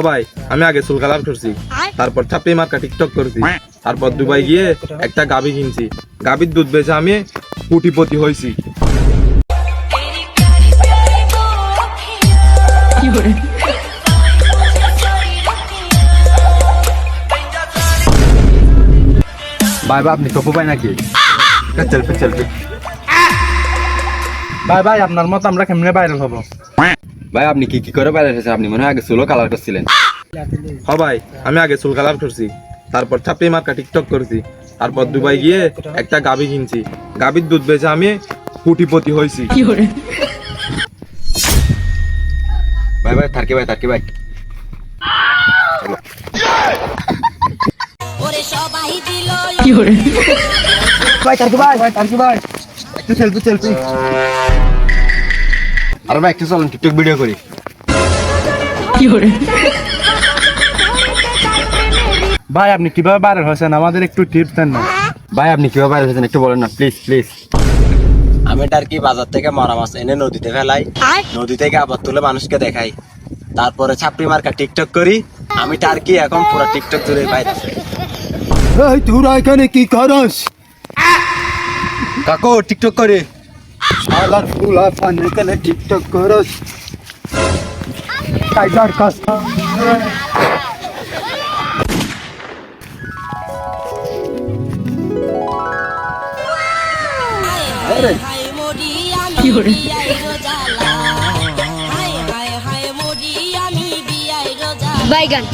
ভাই আমি আগে চুল কালার করছি, তারপর ছাপড়ি মার্কা টিকটক করছি, তারপর দুবাই গিয়ে একটা গাভী কিনছি, গাভীর দুধ বেচে আমি কোটিপতি হয়েছি। ভাই আপনি টপু ভাই নাকি? সেলফি ভাই আপনার মত আমরা কেমনে ভাইরাল হবো? ভাই আপনি কি করে বাইরে এসেছেন? আপনি মনে হয় আগে চুলও কালার করছিলেন। ভাই আমি আগে চুল কালার করছি, তারপর ছাপড়ি মার্কা টিকটক করছি, তারপর দুবাই গিয়ে একটা গাভী কিনছি, গাভীর দুধ বেচে আমি কোটিপতি হয়েছি। ভাই থাকি ভাই একটু সেলফি আর ভাই একটু চলেন টিকটক ভিডিও করি। ভাই আপনি কিভাবে ভাইরাল হয়েছেন, আমাদের একটু টিপস দেন না। ভাই আপনি কিভাবে বাইরে এসেছেন একটু বলেন না প্লিজ। আমি টার্কি বাজার থেকে মরা মাছ এনে নদীতে ফেলাই, নদী থেকে আবার তুলে মানুষকে দেখাই, তারপরে ছাপড়ি মার্কা টিকটক করি। আমি টার্কি এখন পুরো টিকটক জুড়ে বাইরে। এই তোরা এখানে কি করস? কাকু টিকটক করে শালার ফুলা ফান এখানে টিকটক করস টাইগার কাস। বাইগান।